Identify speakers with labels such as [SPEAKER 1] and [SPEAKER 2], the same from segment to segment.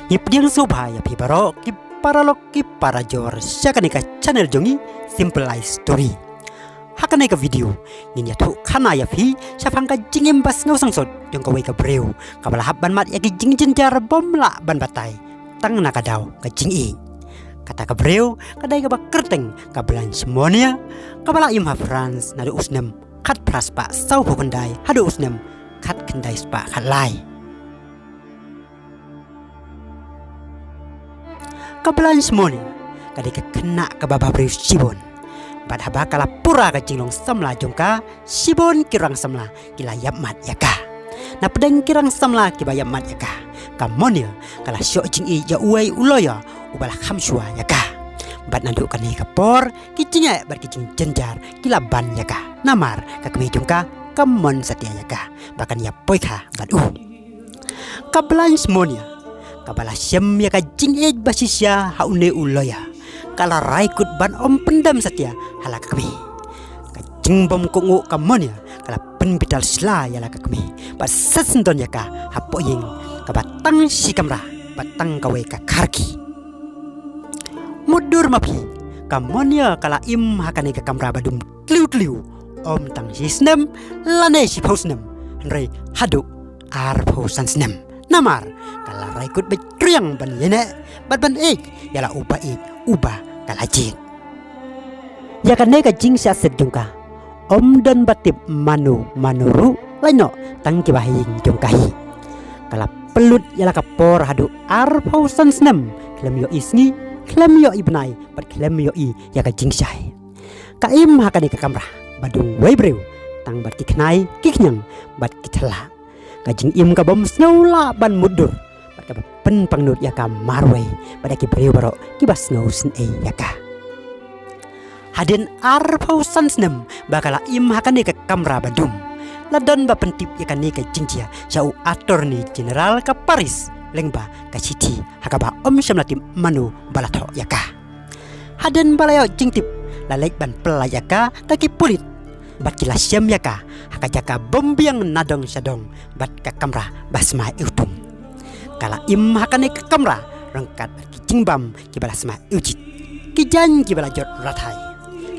[SPEAKER 1] Ngipdiang subhaya pi baro ki paralok ki parajor syakaneka channel jongi simple life story. Hakaneka video ninya tu kana ya pi syafangka jingim bas ngau sangsot jong ka wei ka breu kabala habban mat ya ki jing jenjar bom la ban batai tang na ka daw ka jing i kata ka breu kadai ka bakerteng ka belan semuanya kabala im ha France na do usnem kat praspa sau pokondai hadu usnem kat kendai spa kat lai kabelan semuanya kadai ka kena ka baba breu sibon bad haba kala pura ka jinglong samla jongka sibon kirang samla kila yap mat yaka na pedeng kirang samla ki bayam mat yaka kamonia kala syok jing i ya uai uloya ubala khamshua yaka bad nandu kani ka por ki jinga bar ki jing jenjar kila ban yaka namar ka kemi jongka kamon satya yaka bakan ya poika bad kabelan semuanya kabala syam yaka jing e basisya haune uloya kala raikut ban om pendam satya halak kami ka jingbom kongu kamonia kala penbital sla yala ka kami ba sasendon yaka hapoying ka batang si kamra batang kawe ka karki mudur mapi kamonia kala im hakane ka kamra badum tliu om tang sisnem lane si posnem re hadu ar posansnem namar kala raikut betriang ban yene ban yala uba kalajin ya kan neka jing sya sedungka om don batip manuru laino tangki bahing jongkahi kala pelut yala kapor hadu arpau sansnem klem yo isni klem yo ibnai bat klem yo i ya ka jing syai ka im hakane ka kamra badung weibreu tang bat kiknai kiknyang bat kitela ka jing im ka bom snaula ban mudur bat ka pen pangnut ya ka marwei pada ki breu baro ki bas ngau sen e ya ka Haden arpau sansnem bakala im hakane ka kamra badum ladon ba pentip yakane ka jingcia sau attorney general ka Paris lengba ka city hakaba om syamlatim manu balato yaka haden balayo jingtip lalek ban pelayaka taki pulit bat kila syam yaka hakajaka bombiang nadong sadong bat ka kamra basma utung kala im hakane ka kamra rangkat ki jingbam ki balasma ujit ki jan ki balajot rathai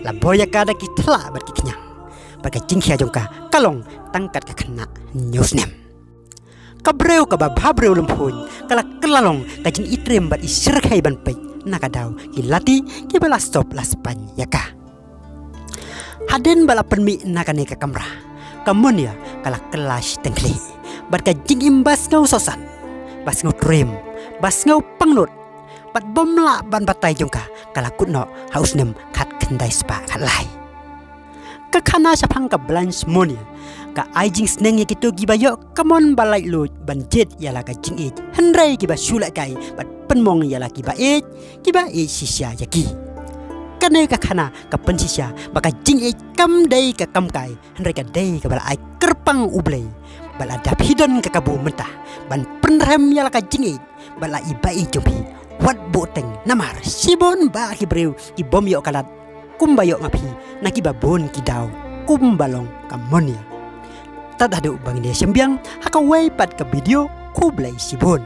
[SPEAKER 1] la boya kada ki tela bar ki kenyang bar ka jingkhia jongka kalong tangkat ka kena nyusnem kabreu ka babreu lempun kala kelalong ka jing itrem bar isirkai ban pe nakadau ki lati ki bala stop laspan yaka haden bala penmi nakane ka kamra kamonia kala kelas tengkli bar ka jing imbas ngau sosan bas ngau trem bas ngau pangnut pat bomla ban batai jongka kala kutno hausnem kat kendai spa kat lai ka khana sapang ka blanche monia ka aijing sneng ye kitu gibayo kamon balai lut ban jet yala ka jing e hendrai giba shula kai pat penmong yala giba e sisya yaki kane ka khana ka pensisya baka jing e kam dai ka kam kai hendrai ka dai ka bala ai kerpang ublei bala dap hidon ka kabu mentah ban penrem yala ka jing e bala ibai jompi wat boteng namar sibon ba ki breu ki bom yo kalat kumbayo ngapi naki babon ki daw kumbalong kamonia tadadu bang dia sembiang haka wei pat ka video kublai sibon